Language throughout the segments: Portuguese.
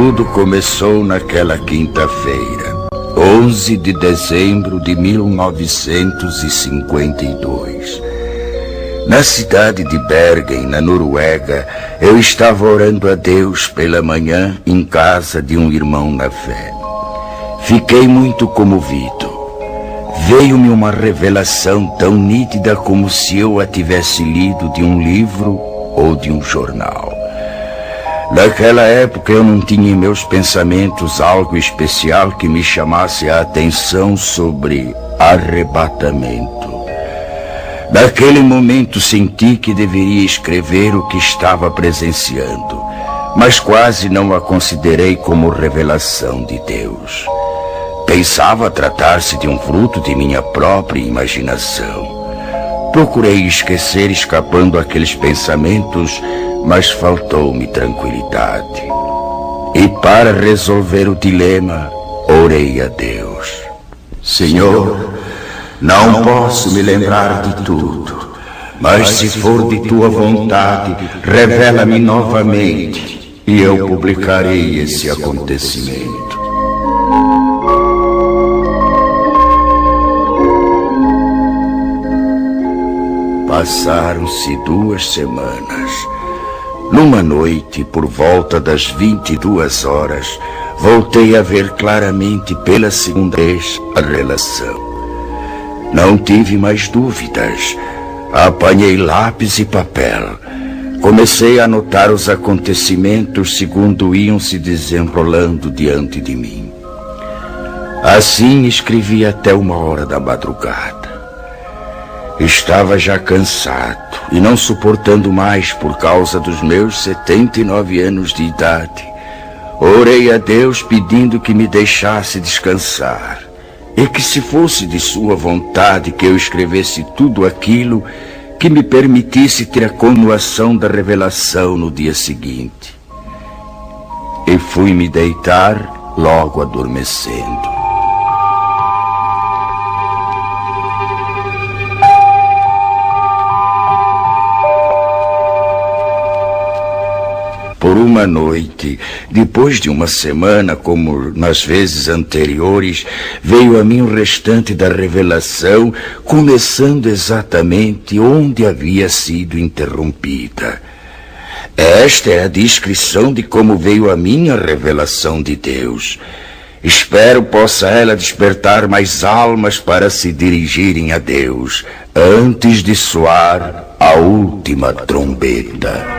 Tudo começou naquela quinta-feira, 11 de dezembro de 1952. Na cidade de Bergen, na Noruega, eu estava orando a Deus pela manhã em casa de um irmão na fé. Fiquei muito comovido. Veio-me uma revelação tão nítida como se eu a tivesse lido de um livro ou de um jornal. Naquela época eu não tinha em meus pensamentos algo especial que me chamasse a atenção sobre arrebatamento. Naquele momento senti que deveria escrever o que estava presenciando, mas quase não a considerei como revelação de Deus. Pensava tratar-se de um fruto de minha própria imaginação. Procurei esquecer escapando aqueles pensamentos, mas faltou-me tranquilidade. E para resolver o dilema, orei a Deus. Senhor, não posso me lembrar de tudo, mas se for de tua vontade, revela-me novamente e eu publicarei esse acontecimento. Passaram-se 2 semanas. Numa noite, por volta das 22 horas, voltei a ver claramente pela segunda vez a relação. Não tive mais dúvidas. Apanhei lápis e papel. Comecei a anotar os acontecimentos segundo iam se desenrolando diante de mim. Assim escrevi até 1h da madrugada. Estava já cansado e não suportando mais por causa dos meus 79 anos de idade. Orei a Deus pedindo que me deixasse descansar e que, se fosse de sua vontade que eu escrevesse tudo aquilo, que me permitisse ter a continuação da revelação no dia seguinte. E fui me deitar logo adormecendo. Por uma noite, depois de uma semana, como nas vezes anteriores, veio a mim o restante da revelação, começando exatamente onde havia sido interrompida. Esta é a descrição de como veio a mim a revelação de Deus. Espero possa ela despertar mais almas para se dirigirem a Deus, antes de soar a última trombeta.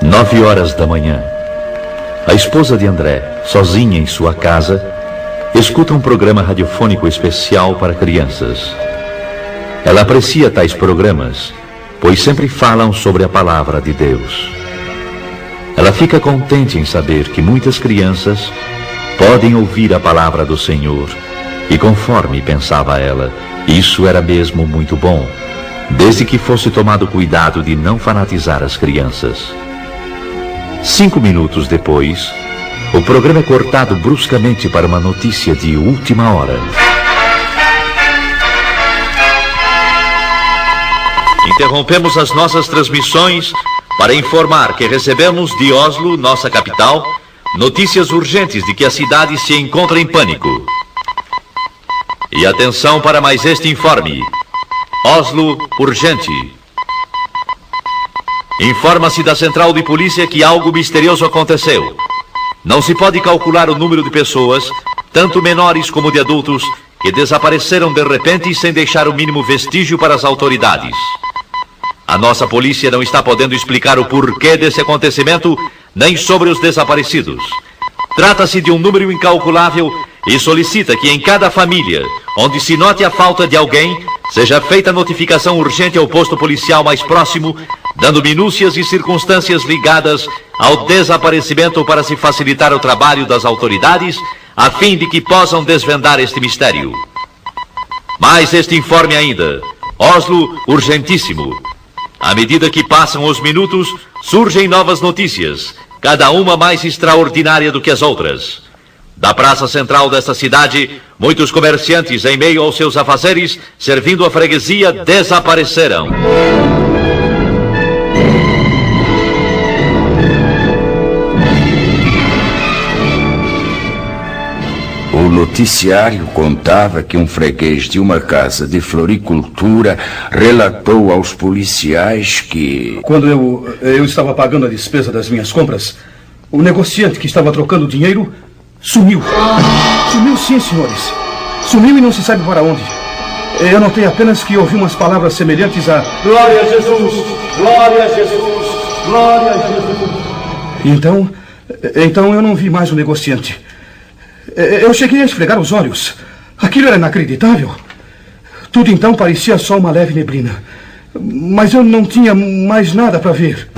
Nove horas da manhã. A esposa de André, sozinha em sua casa, escuta um programa radiofônico especial para crianças. Ela aprecia tais programas, pois sempre falam sobre a palavra de Deus. Ela fica contente em saber que muitas crianças podem ouvir a palavra do Senhor, e conforme pensava ela, isso era mesmo muito bom, desde que fosse tomado cuidado de não fanatizar as crianças. 5 minutos depois, o programa é cortado bruscamente para uma notícia de última hora. Interrompemos as nossas transmissões para informar que recebemos de Oslo, nossa capital, notícias urgentes de que a cidade se encontra em pânico. E atenção para mais este informe. Oslo, urgente. Informa-se da central de polícia que algo misterioso aconteceu. Não se pode calcular o número de pessoas, tanto menores como de adultos, que desapareceram de repente sem deixar o mínimo vestígio para as autoridades. A nossa polícia não está podendo explicar o porquê desse acontecimento, nem sobre os desaparecidos. Trata-se de um número incalculável e solicita que em cada família, onde se note a falta de alguém, seja feita notificação urgente ao posto policial mais próximo, dando minúcias e circunstâncias ligadas ao desaparecimento para se facilitar o trabalho das autoridades, a fim de que possam desvendar este mistério. Mais este informe ainda. Oslo, urgentíssimo. À medida que passam os minutos, surgem novas notícias, cada uma mais extraordinária do que as outras. Da praça central desta cidade, muitos comerciantes, em meio aos seus afazeres, servindo a freguesia, desapareceram. O noticiário contava que um freguês de uma casa de floricultura relatou aos policiais que... Quando eu estava pagando a despesa das minhas compras, o negociante que estava trocando dinheiro sumiu. Sumiu sim, senhores. Sumiu e não se sabe para onde. Eu notei apenas que ouvi umas palavras semelhantes a... Glória a Jesus! Glória a Jesus! Glória a Jesus! Então eu não vi mais o negociante. Eu cheguei a esfregar os olhos. Aquilo era inacreditável. Tudo então parecia só uma leve neblina. Mas eu não tinha mais nada para ver.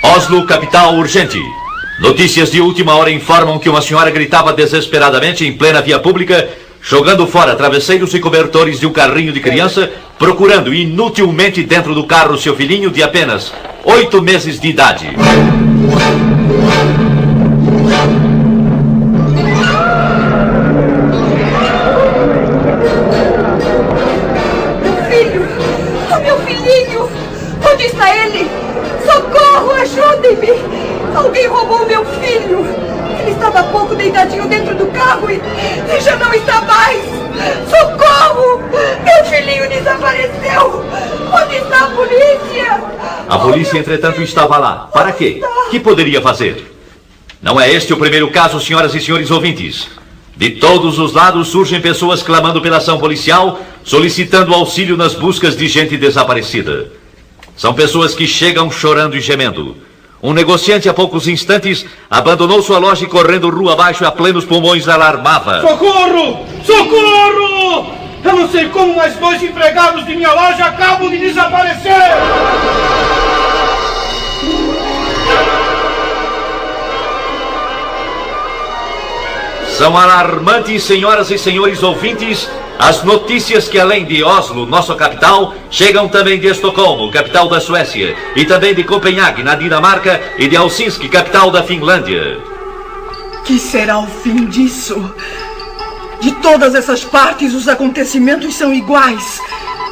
Oslo, capital, urgente. Notícias de última hora informam que uma senhora gritava desesperadamente em plena via pública, jogando fora travesseiros e cobertores de um carrinho de criança, procurando inutilmente dentro do carro seu filhinho de apenas 8 meses de idade. Meu filhinho! Onde está ele? Socorro, ajudem-me! Alguém roubou meu filho! Ele estava há pouco deitadinho dentro do carro e já não está mais! Socorro! Meu filhinho desapareceu! Onde está a polícia? A polícia, entretanto, estava lá. Para quê? Que poderia fazer? Não é este o primeiro caso, senhoras e senhores ouvintes. De todos os lados surgem pessoas clamando pela ação policial, solicitando auxílio nas buscas de gente desaparecida. São pessoas que chegam chorando e gemendo. Um negociante, há poucos instantes, abandonou sua loja e, correndo rua abaixo a plenos pulmões, alarmava. Socorro! Socorro! Eu não sei como, mas 2 empregados de minha loja acabam de desaparecer! São alarmantes, senhoras e senhores ouvintes, as notícias que, além de Oslo, nossa capital, chegam também de Estocolmo, capital da Suécia, e também de Copenhague, na Dinamarca, e de Helsinki, capital da Finlândia. Que será o fim disso? De todas essas partes, os acontecimentos são iguais.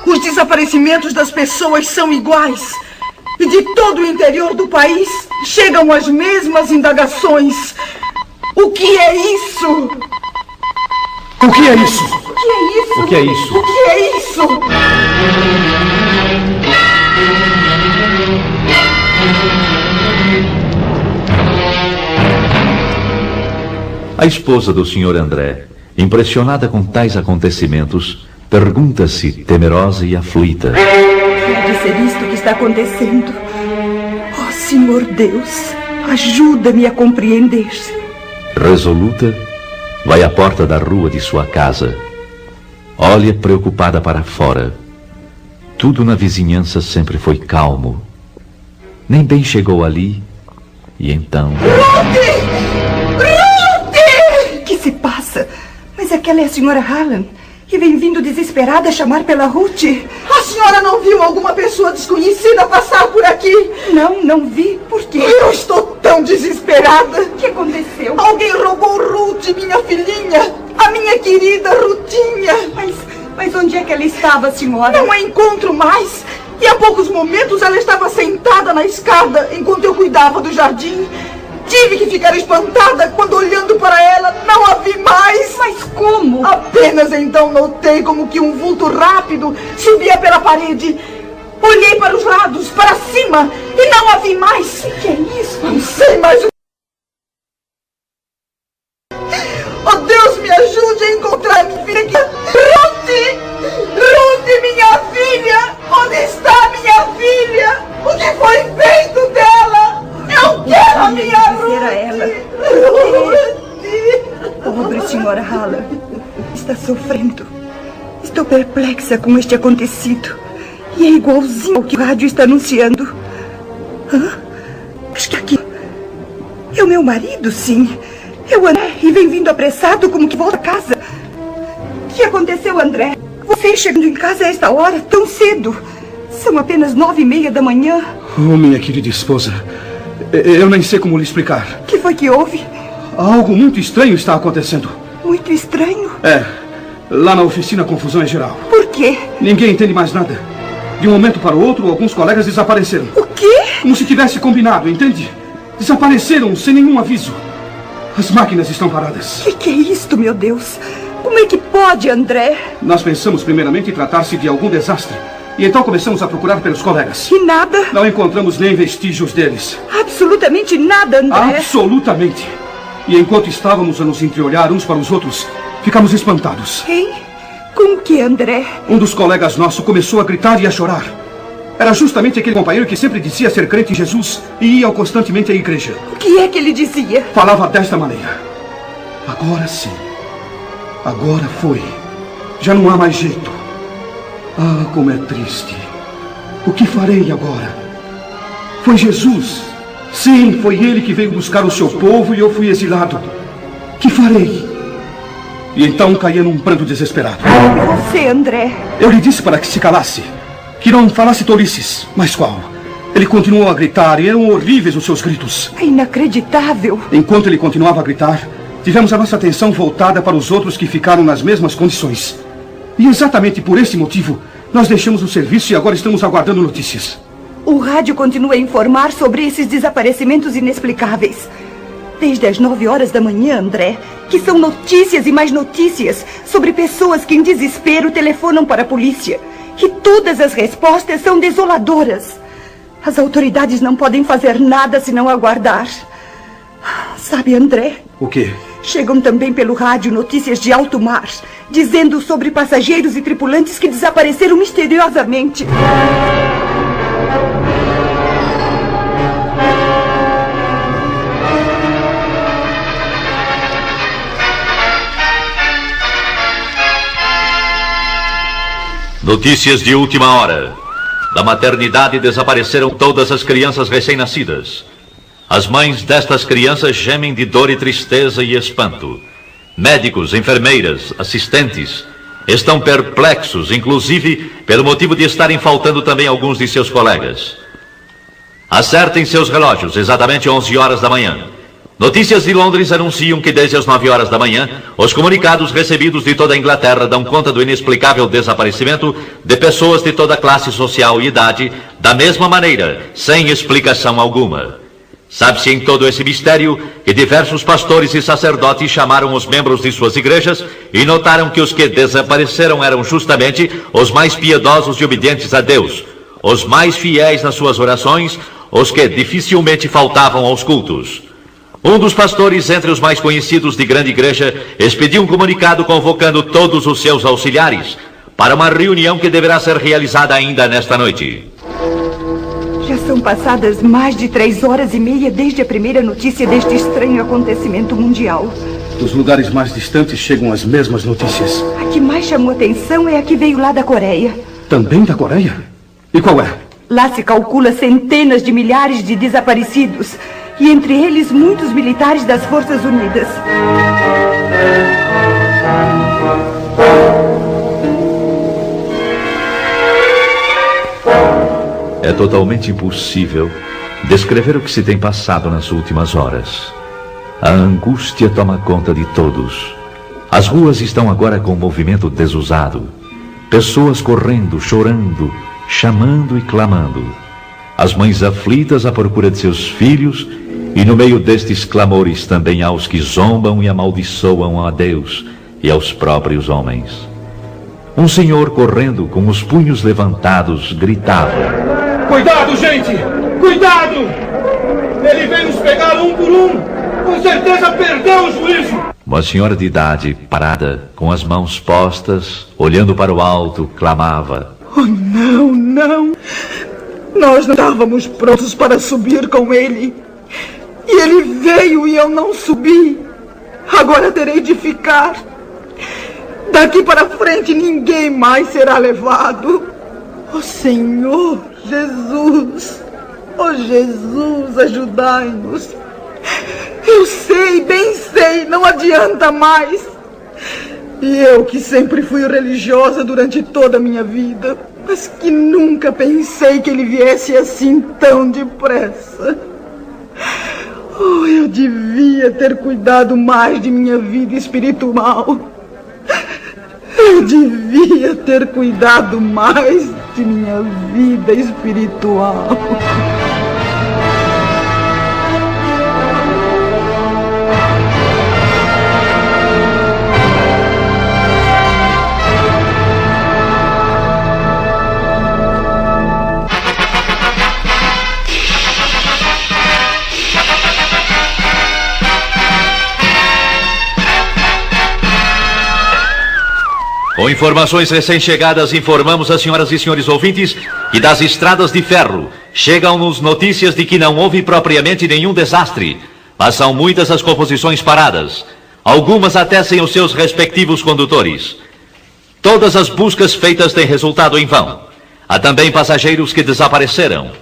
Os desaparecimentos das pessoas são iguais. E de todo o interior do país, chegam as mesmas indagações. O que é isso? O que é isso? O que é isso? O que é isso? O que é isso? A esposa do Sr. André, impressionada com tais acontecimentos, pergunta-se, temerosa e aflita: Pode ser isto que está acontecendo? Oh, Senhor Deus, ajuda-me a compreender. Resoluta, vai à porta da rua de sua casa. Olha preocupada para fora. Tudo na vizinhança sempre foi calmo. Nem bem chegou ali, e então... Ruth! Ruth! O que se passa? Mas aquela é a senhora Hallam, que vem vindo desesperada chamar pela Ruth. A senhora não viu alguma pessoa desconhecida passar por aqui? Não vi. Por quê? Eu estou tão desesperada. O que aconteceu? Alguém roubou Ruth, minha filhinha. A minha querida Rutinha. Mas onde é que ela estava, senhora? Não a encontro mais. E há poucos momentos ela estava sentada na escada enquanto eu cuidava do jardim. Tive que ficar espantada quando, olhando para ela, não a vi mais. Mas como? Apenas então notei como que um vulto rápido subia pela parede. Olhei para os lados, para cima, e não a vi mais. O que é isso? Não sei mais o... Oh, Deus, me ajude a encontrar minha filha. Ruth! Ruth, minha filha! Onde está minha filha? O que foi feito dela? Eu quero a minha Ruth! Pobre senhora Hallam, está sofrendo. Estou perplexa com este acontecido. E é igualzinho ao que o rádio está anunciando. Hã? Acho que aqui... o meu marido, sim. É o André e vem vindo apressado como que volta a casa. O que aconteceu, André? Você chegando em casa a esta hora, tão cedo? São apenas 9:30 da manhã. Oh, minha querida esposa, eu nem sei como lhe explicar. O que foi que houve? Algo muito estranho está acontecendo. Muito estranho? É, lá na oficina a confusão é geral. Por quê? Ninguém entende mais nada. De um momento para o outro, alguns colegas desapareceram. O quê? Como se tivesse combinado, entende? Desapareceram sem nenhum aviso. As máquinas estão paradas. O que é isto, meu Deus? Como é que pode, André? Nós pensamos primeiramente em tratar-se de algum desastre. E então começamos a procurar pelos colegas. E nada? Não encontramos nem vestígios deles. Absolutamente nada, André. Absolutamente. E enquanto estávamos a nos entreolhar uns para os outros, ficamos espantados. Quem? Com o que, André? Um dos colegas nossos começou a gritar e a chorar. Era justamente aquele companheiro que sempre dizia ser crente em Jesus e ia constantemente à igreja. O que é que ele dizia? Falava desta maneira: agora sim. Agora foi. Já não há mais jeito. Ah, como é triste. O que farei agora? Foi Jesus. Sim, foi ele que veio buscar o seu povo e eu fui exilado. Que farei? E então caía num pranto desesperado. E você, André? Eu lhe disse para que se calasse, que não falasse tolices. Mas qual? Ele continuou a gritar e eram horríveis os seus gritos. É inacreditável. Enquanto ele continuava a gritar, tivemos a nossa atenção voltada para os outros que ficaram nas mesmas condições. E exatamente por esse motivo, nós deixamos o serviço e agora estamos aguardando notícias. O rádio continua a informar sobre esses desaparecimentos inexplicáveis. Desde as 9 horas da manhã, André, que são notícias e mais notícias sobre pessoas que em desespero telefonam para a polícia. E todas as respostas são desoladoras. As autoridades não podem fazer nada senão aguardar. Sabe, André? O quê? Chegam também pelo rádio notícias de alto mar, dizendo sobre passageiros e tripulantes que desapareceram misteriosamente. Notícias de última hora. Da maternidade desapareceram todas as crianças recém-nascidas. As mães destas crianças gemem de dor e tristeza e espanto. Médicos, enfermeiras, assistentes estão perplexos, inclusive pelo motivo de estarem faltando também alguns de seus colegas. Acertem seus relógios, exatamente 11 horas da manhã. Notícias de Londres anunciam que desde as 9 horas da manhã, os comunicados recebidos de toda a Inglaterra dão conta do inexplicável desaparecimento de pessoas de toda classe social e idade, da mesma maneira, sem explicação alguma. Sabe-se em todo esse mistério que diversos pastores e sacerdotes chamaram os membros de suas igrejas e notaram que os que desapareceram eram justamente os mais piedosos e obedientes a Deus, os mais fiéis nas suas orações, os que dificilmente faltavam aos cultos. Um dos pastores, entre os mais conhecidos de grande igreja, expediu um comunicado convocando todos os seus auxiliares para uma reunião que deverá ser realizada ainda nesta noite. Já são passadas mais de 3h30 desde a primeira notícia deste estranho acontecimento mundial. Dos lugares mais distantes chegam as mesmas notícias. A que mais chamou atenção é a que veio lá da Coreia. Também da Coreia? E qual é? Lá se calcula centenas de milhares de desaparecidos, e entre eles muitos militares das Forças Unidas. É totalmente impossível descrever o que se tem passado nas últimas horas. A angústia toma conta de todos. As ruas estão agora com um movimento desusado. Pessoas correndo, chorando, chamando e clamando. As mães aflitas à procura de seus filhos, e no meio destes clamores também há os que zombam e amaldiçoam a Deus e aos próprios homens. Um senhor correndo com os punhos levantados gritava: Cuidado, gente! Cuidado! Ele vem nos pegar um por um! Com certeza perdeu o juízo! Uma senhora de idade, parada, com as mãos postas, olhando para o alto, clamava: Oh, não, não! Nós não estávamos prontos para subir com ele. E ele veio e eu não subi. Agora terei de ficar. Daqui para frente ninguém mais será levado. Oh, Senhor Jesus! Oh, Jesus, ajudai-nos! Eu sei, bem sei, não adianta mais. E eu que sempre fui religiosa durante toda a minha vida, mas que nunca pensei que ele viesse assim tão depressa. Oh, eu devia ter cuidado mais de minha vida espiritual. Eu devia ter cuidado mais de minha vida espiritual. Com informações recém-chegadas, informamos às senhoras e senhores ouvintes que das estradas de ferro chegam-nos notícias de que não houve propriamente nenhum desastre, mas são muitas as composições paradas, algumas até sem os seus respectivos condutores. Todas as buscas feitas têm resultado em vão. Há também passageiros que desapareceram.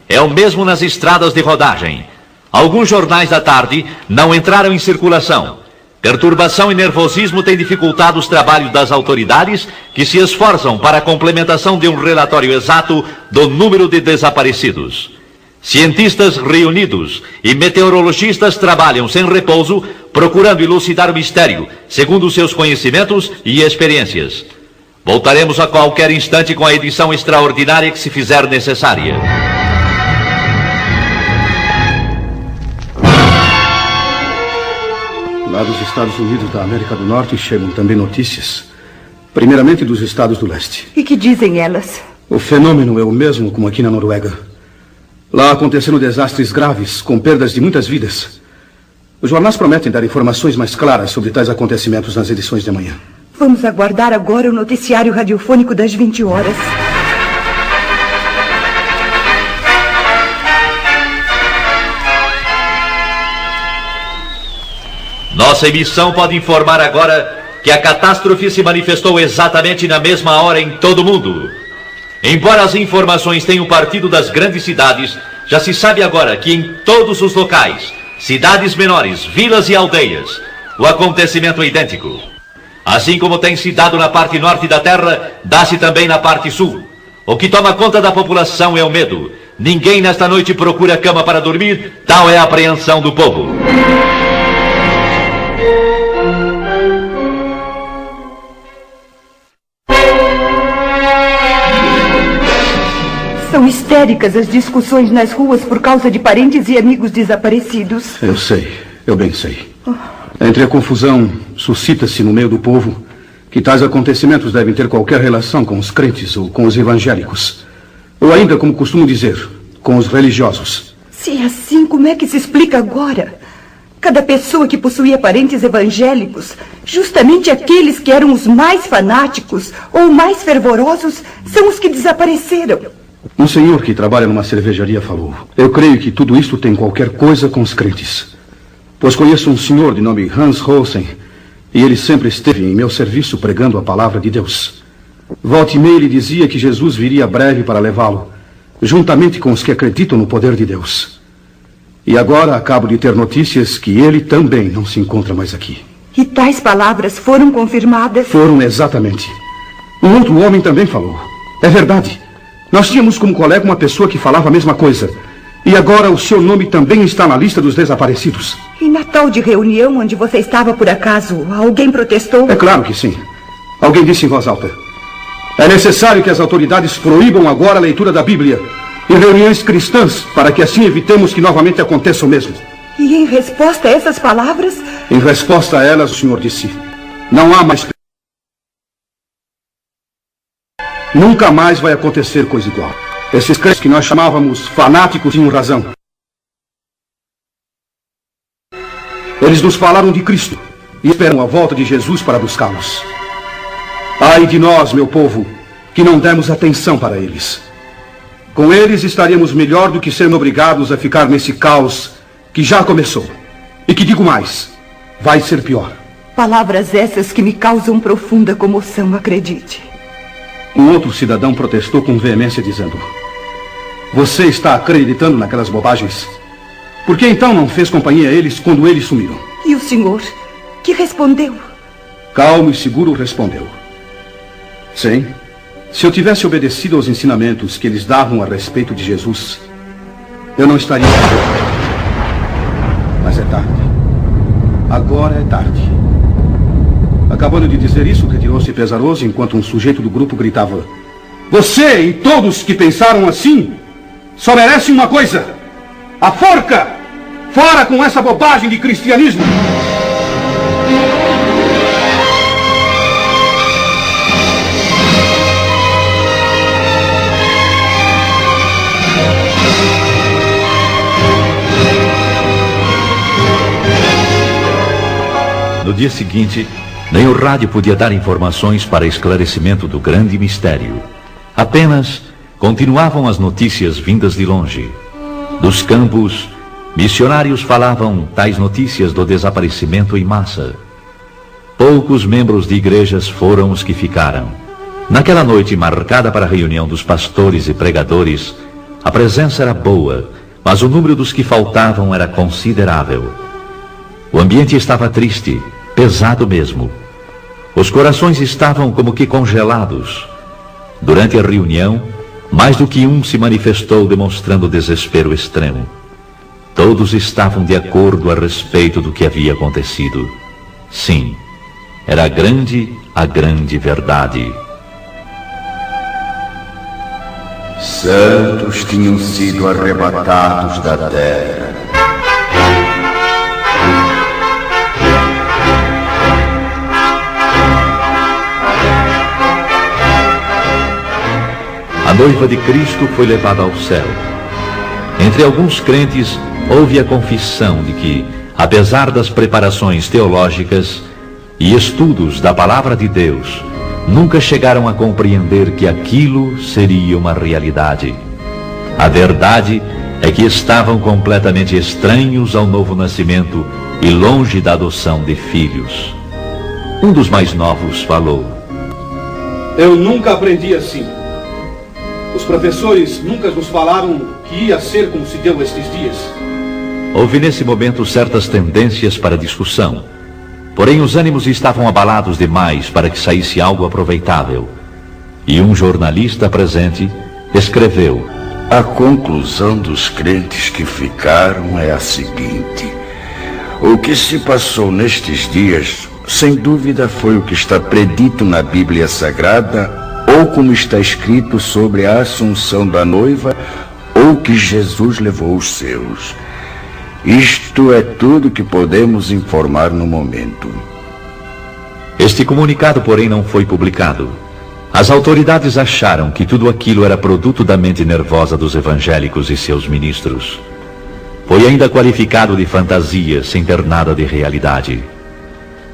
É o mesmo nas estradas de rodagem. Alguns jornais da tarde não entraram em circulação. Perturbação e nervosismo têm dificultado os trabalhos das autoridades, que se esforçam para a complementação de um relatório exato do número de desaparecidos. Cientistas reunidos e meteorologistas trabalham sem repouso, procurando elucidar o mistério, segundo seus conhecimentos e experiências. Voltaremos a qualquer instante com a edição extraordinária que se fizer necessária. Lá dos Estados Unidos da América do Norte chegam também notícias, primeiramente dos estados do leste. E que dizem elas? O fenômeno é o mesmo como aqui na Noruega. Lá aconteceram desastres graves, com perdas de muitas vidas. Os jornais prometem dar informações mais claras sobre tais acontecimentos nas edições de amanhã. Vamos aguardar agora o noticiário radiofônico das 20 horas. Nossa emissão pode informar agora que a catástrofe se manifestou exatamente na mesma hora em todo o mundo. Embora as informações tenham partido das grandes cidades, já se sabe agora que em todos os locais, cidades menores, vilas e aldeias, o acontecimento é idêntico. Assim como tem se dado na parte norte da Terra, dá-se também na parte sul. O que toma conta da população é o medo. Ninguém nesta noite procura cama para dormir, tal é a apreensão do povo. São histéricas as discussões nas ruas por causa de parentes e amigos desaparecidos. Eu sei, eu bem sei. Entre a confusão, suscita-se no meio do povo que tais acontecimentos devem ter qualquer relação com os crentes ou com os evangélicos. Ou ainda, como costumo dizer, com os religiosos. Se é assim, como é que se explica agora? Cada pessoa que possuía parentes evangélicos, justamente aqueles que eram os mais fanáticos ou mais fervorosos, são os que desapareceram. Um senhor que trabalha numa cervejaria falou: eu creio que tudo isto tem qualquer coisa com os crentes. Pois conheço um senhor de nome Hans Rosen, e ele sempre esteve em meu serviço pregando a palavra de Deus. Volta e meia ele dizia que Jesus viria breve para levá-lo, juntamente com os que acreditam no poder de Deus. E agora acabo de ter notícias que ele também não se encontra mais aqui. E tais palavras foram confirmadas? Foram exatamente. Um outro homem também falou. É verdade. Nós tínhamos como colega uma pessoa que falava a mesma coisa. E agora o seu nome também está na lista dos desaparecidos. E na tal de reunião onde você estava por acaso, alguém protestou? É claro que sim. Alguém disse em voz alta: é necessário que as autoridades proíbam agora a leitura da Bíblia em reuniões cristãs, para que assim evitemos que novamente aconteça o mesmo. E em resposta a essas palavras? Em resposta a elas, o senhor disse: não há mais... Nunca mais vai acontecer coisa igual. Esses crentes que nós chamávamos fanáticos tinham razão. Eles nos falaram de Cristo e esperam a volta de Jesus para buscá-los. Ai de nós, meu povo, que não demos atenção para eles. Com eles estaríamos melhor do que sermos obrigados a ficar nesse caos que já começou. E que digo mais, vai ser pior. Palavras essas que me causam profunda comoção, acredite. Um outro cidadão protestou com veemência dizendo: você está acreditando naquelas bobagens? Por que então não fez companhia a eles quando eles sumiram? E o senhor? Que respondeu? Calmo e seguro respondeu. Sim, se eu tivesse obedecido aos ensinamentos que eles davam a respeito de Jesus, eu não estaria aqui. Mas é tarde. Agora é tarde. Acabando de dizer isso, retirou-se pesaroso enquanto um sujeito do grupo gritava: você e todos que pensaram assim só merecem uma coisa: a forca! Fora com essa bobagem de cristianismo! No dia seguinte, nem o rádio podia dar informações para esclarecimento do grande mistério. Apenas continuavam as notícias vindas de longe. Dos campos, missionários falavam tais notícias do desaparecimento em massa. Poucos membros de igrejas foram os que ficaram. Naquela noite marcada para a reunião dos pastores e pregadores, a presença era boa, mas o número dos que faltavam era considerável. O ambiente estava triste, pesado mesmo. Os corações estavam como que congelados. Durante a reunião, mais do que um se manifestou demonstrando desespero extremo. Todos estavam de acordo a respeito do que havia acontecido. Sim, era a grande verdade. Santos tinham sido arrebatados da terra. A noiva de Cristo foi levada ao céu. Entre alguns crentes, houve a confissão de que, apesar das preparações teológicas e estudos da palavra de Deus, nunca chegaram a compreender que aquilo seria uma realidade. A verdade é que estavam completamente estranhos ao novo nascimento e longe da adoção de filhos. Um dos mais novos falou: eu nunca aprendi assim. Os professores nunca nos falaram que ia ser como se deu estes dias. Houve nesse momento certas tendências para discussão. Porém, os ânimos estavam abalados demais para que saísse algo aproveitável. E um jornalista presente escreveu: a conclusão dos crentes que ficaram é a seguinte: o que se passou nestes dias, sem dúvida, foi o que está predito na Bíblia Sagrada, ou como está escrito sobre a assunção da noiva, ou que Jesus levou os seus. Isto é tudo que podemos informar no momento. Este comunicado, porém, não foi publicado. As autoridades acharam que tudo aquilo era produto da mente nervosa dos evangélicos e seus ministros. Foi ainda qualificado de fantasia, sem ter nada de realidade.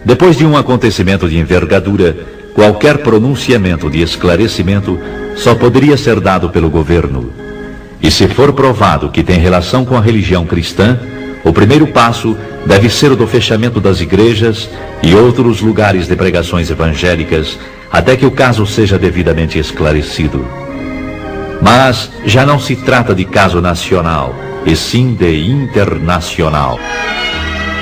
Depois de um acontecimento de envergadura, qualquer pronunciamento de esclarecimento só poderia ser dado pelo governo. E se for provado que tem relação com a religião cristã, o primeiro passo deve ser o do fechamento das igrejas e outros lugares de pregações evangélicas, até que o caso seja devidamente esclarecido. Mas já não se trata de caso nacional, e sim de internacional.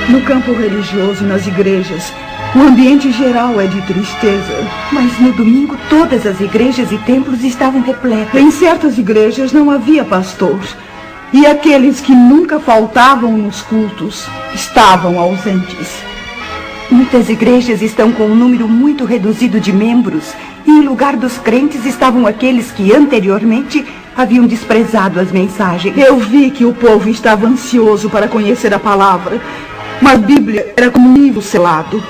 No campo religioso, nas igrejas, o ambiente geral é de tristeza. Mas no domingo todas as igrejas e templos estavam repletas. Em certas igrejas não havia pastor. E aqueles que nunca faltavam nos cultos estavam ausentes. Muitas igrejas estão com um número muito reduzido de membros. E em lugar dos crentes estavam aqueles que anteriormente haviam desprezado as mensagens. Eu vi que o povo estava ansioso para conhecer a palavra. Mas a Bíblia era como um livro selado.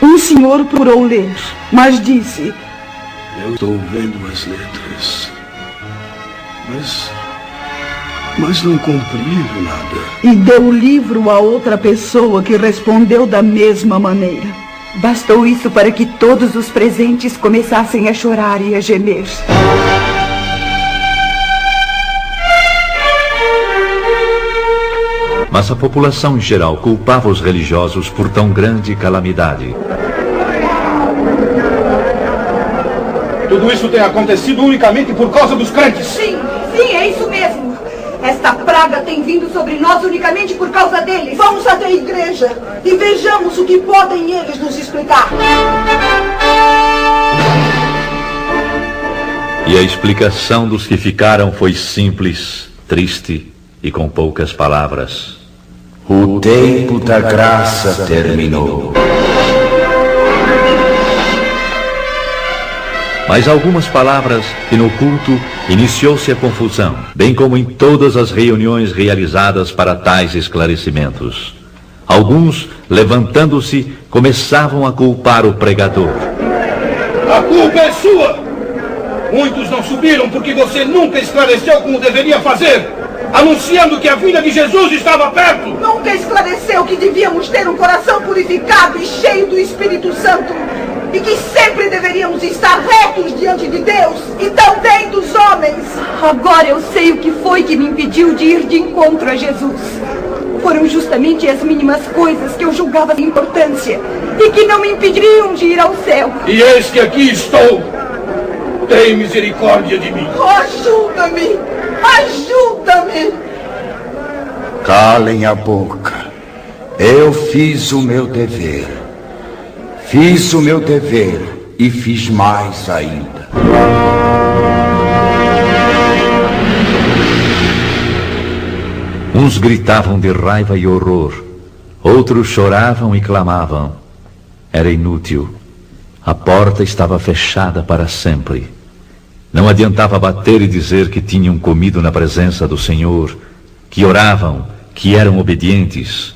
Um senhor procurou ler, mas disse: eu estou vendo as letras, mas não compreendo nada. E deu o livro a outra pessoa que respondeu da mesma maneira. Bastou isso para que todos os presentes começassem a chorar e a gemer. Mas a população em geral culpava os religiosos por tão grande calamidade. Tudo isso tem acontecido unicamente por causa dos crentes. Sim, é isso mesmo. Esta praga tem vindo sobre nós unicamente por causa deles. Vamos até a igreja e vejamos o que podem eles nos explicar. E a explicação dos que ficaram foi simples, triste e com poucas palavras. O tempo da graça terminou. Mas algumas palavras e no culto iniciou-se a confusão, bem como em todas as reuniões realizadas para tais esclarecimentos. Alguns, levantando-se, começavam a culpar o pregador. A culpa é sua! Muitos não subiram porque você nunca esclareceu como deveria fazer, anunciando que a vinda de Jesus estava perto. Nunca esclareceu que devíamos ter um coração purificado e cheio do Espírito Santo. E que sempre deveríamos estar retos diante de Deus e também dos homens. Agora eu sei o que foi que me impediu de ir de encontro a Jesus. Foram justamente as mínimas coisas que eu julgava de importância e que não me impediriam de ir ao céu. E eis que aqui estou. Tem misericórdia de mim. Ajuda-me! Ajuda-me! Calem a boca. Eu fiz o meu dever. Fiz o meu dever e fiz mais ainda. Uns gritavam de raiva e horror, outros choravam e clamavam. Era inútil. A porta estava fechada para sempre. Não adiantava bater e dizer que tinham comido na presença do Senhor, que oravam, que eram obedientes.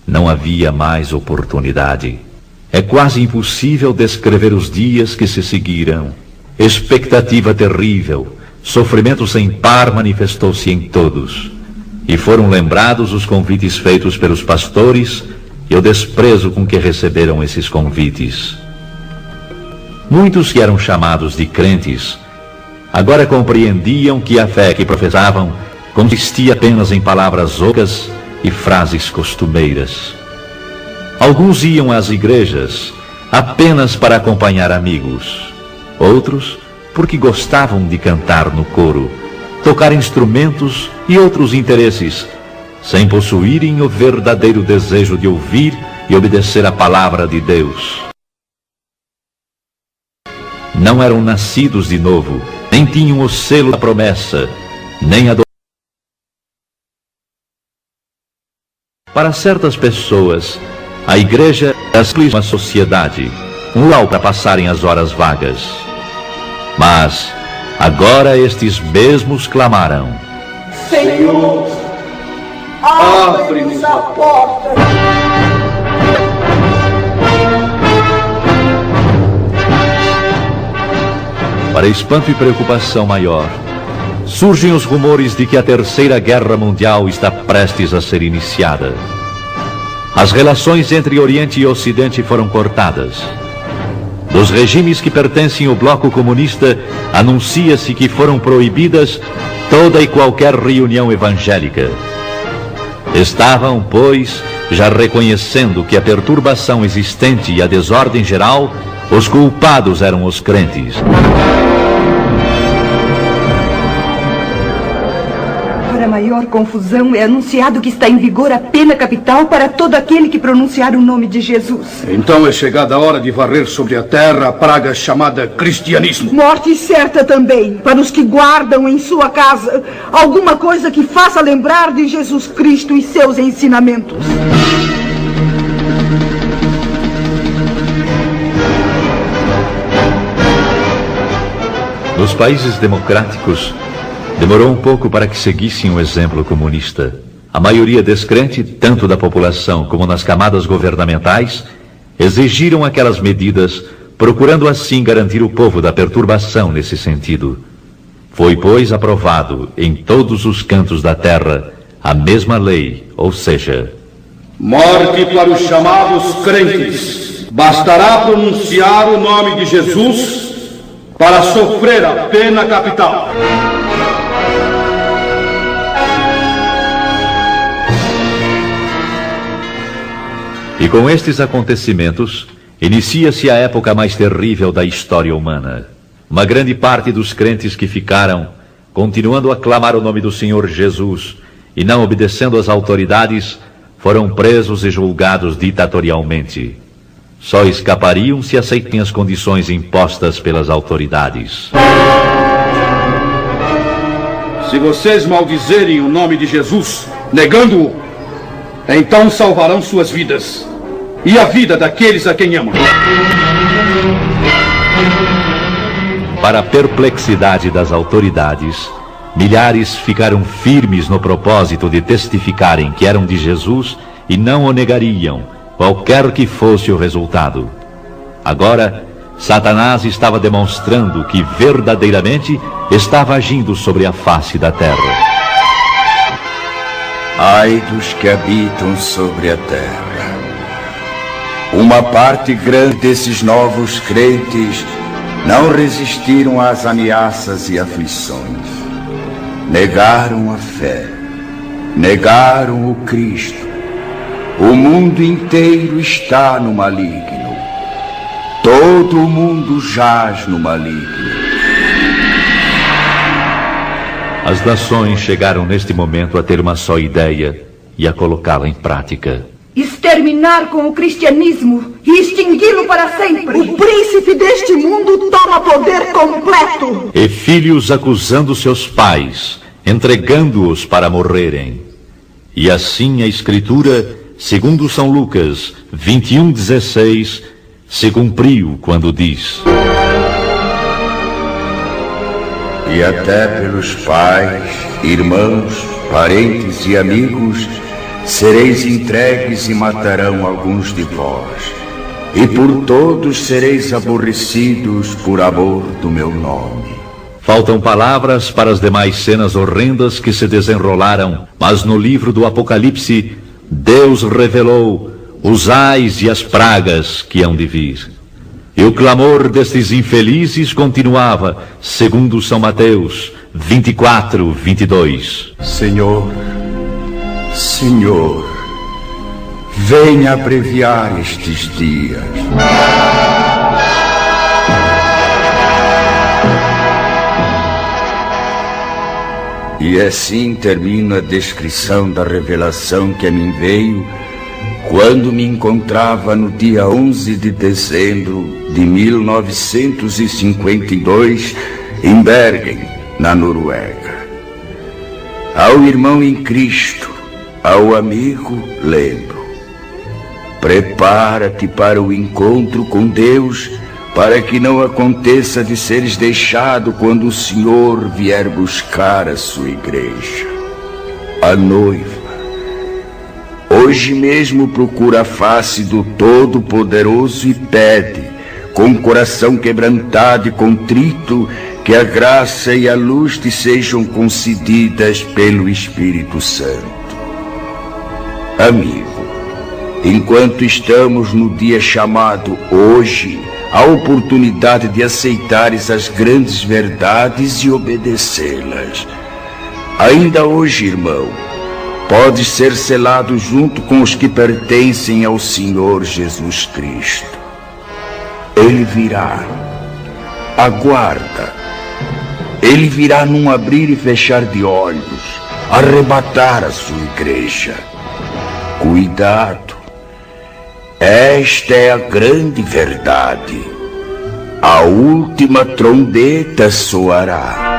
Não havia mais oportunidade. É quase impossível descrever os dias que se seguiram. Expectativa terrível, sofrimento sem par manifestou-se em todos. E foram lembrados os convites feitos pelos pastores e o desprezo com que receberam esses convites. Muitos que eram chamados de crentes, agora compreendiam que a fé que professavam consistia apenas em palavras ocas e frases costumeiras. Alguns iam às igrejas apenas para acompanhar amigos. Outros, porque gostavam de cantar no coro, tocar instrumentos e outros interesses, sem possuírem o verdadeiro desejo de ouvir e obedecer a palavra de Deus. Não eram nascidos de novo, nem tinham o selo da promessa, nem a Para certas pessoas, a igreja é uma sociedade, um lugar para passarem as horas vagas. Mas agora estes mesmos clamaram: Senhor, abre-nos a porta. Para espanto e preocupação maior, surgem os rumores de que a Terceira Guerra Mundial está prestes a ser iniciada. As relações entre Oriente e Ocidente foram cortadas. Dos regimes que pertencem ao bloco comunista, anuncia-se que foram proibidas toda e qualquer reunião evangélica. Estavam, pois, já reconhecendo que a perturbação existente e a desordem geral, os culpados eram os crentes. Para maior confusão, é anunciado que está em vigor a pena capital para todo aquele que pronunciar o nome de Jesus. Então é chegada a hora de varrer sobre a terra a praga chamada cristianismo. Morte certa também, para os que guardam em sua casa alguma coisa que faça lembrar de Jesus Cristo e seus ensinamentos. Nos países democráticos, demorou um pouco para que seguissem o exemplo comunista. A maioria descrente, tanto da população como nas camadas governamentais, exigiram aquelas medidas, procurando assim garantir o povo da perturbação nesse sentido. Foi, pois, aprovado em todos os cantos da terra a mesma lei, ou seja, morte para os chamados crentes. Bastará pronunciar o nome de Jesus para sofrer a pena capital. E com estes acontecimentos, inicia-se a época mais terrível da história humana. Uma grande parte dos crentes que ficaram continuando a clamar o nome do Senhor Jesus e não obedecendo às autoridades, foram presos e julgados ditatorialmente. Só escapariam se aceitem as condições impostas pelas autoridades. Se vocês maldizerem o nome de Jesus, negando-o, então salvarão suas vidas e a vida daqueles a quem amam. Para a perplexidade das autoridades, milhares ficaram firmes no propósito de testificarem que eram de Jesus e não o negariam, qualquer que fosse o resultado. Agora, Satanás estava demonstrando que verdadeiramente estava agindo sobre a face da terra. Ai dos que habitam sobre a terra. Uma parte grande desses novos crentes não resistiram às ameaças e aflições. Negaram a fé. Negaram o Cristo. O mundo inteiro está no maligno. Todo o mundo jaz no maligno. As nações chegaram neste momento a ter uma só ideia e a colocá-la em prática. Exterminar com o cristianismo e extingui-lo para sempre. O príncipe deste mundo toma poder completo. E filhos acusando seus pais, entregando-os para morrerem. E assim a Escritura, segundo São Lucas 21:16, se cumpriu quando diz: E até pelos pais, irmãos, parentes e amigos sereis entregues e matarão alguns de vós, e por todos sereis aborrecidos por amor do meu nome. Faltam palavras para as demais cenas horrendas que se desenrolaram, mas no livro do Apocalipse, Deus revelou os ais e as pragas que hão de vir. E o clamor destes infelizes continuava, segundo São Mateus 24:22. Senhor, Senhor, venha abreviar estes dias. E assim termina a descrição da revelação que a mim veio quando me encontrava no dia 11 de dezembro de 1952 em Bergen, na Noruega. Ao irmão em Cristo, ao amigo, lembro: prepara-te para o encontro com Deus, para que não aconteça de seres deixado quando o Senhor vier buscar a sua igreja. A noiva hoje mesmo procura a face do Todo-Poderoso e pede, com coração quebrantado e contrito, que a graça e a luz te sejam concedidas pelo Espírito Santo. Amigo, enquanto estamos no dia chamado hoje, a oportunidade de aceitares as grandes verdades e obedecê-las. Ainda hoje, irmão, pode ser selado junto com os que pertencem ao Senhor Jesus Cristo. Ele virá. Aguarda. Ele virá num abrir e fechar de olhos, arrebatar a sua igreja. Cuidado. Esta é a grande verdade. A última trombeta soará.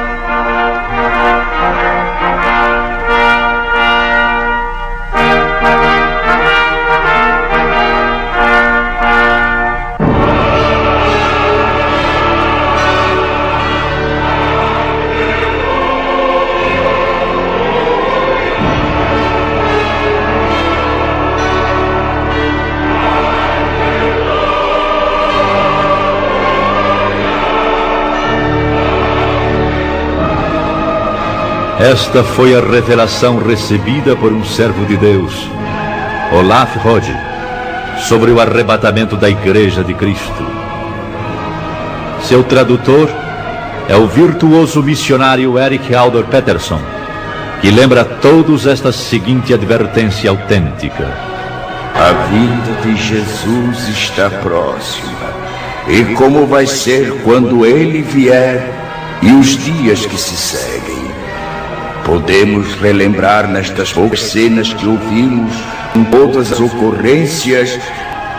Esta foi a revelação recebida por um servo de Deus, Olaf Rode, sobre o arrebatamento da Igreja de Cristo. Seu tradutor é o virtuoso missionário Erik Alder Peterson, que lembra a todos esta seguinte advertência autêntica: a vinda de Jesus está próxima, e como vai ser quando ele vier, e os dias que se seguem. Podemos relembrar nestas poucas cenas que ouvimos, em todas as ocorrências,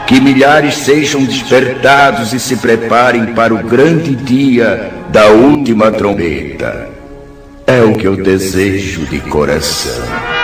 que milhares sejam despertados e se preparem para o grande dia da última trombeta. É o que eu desejo de coração.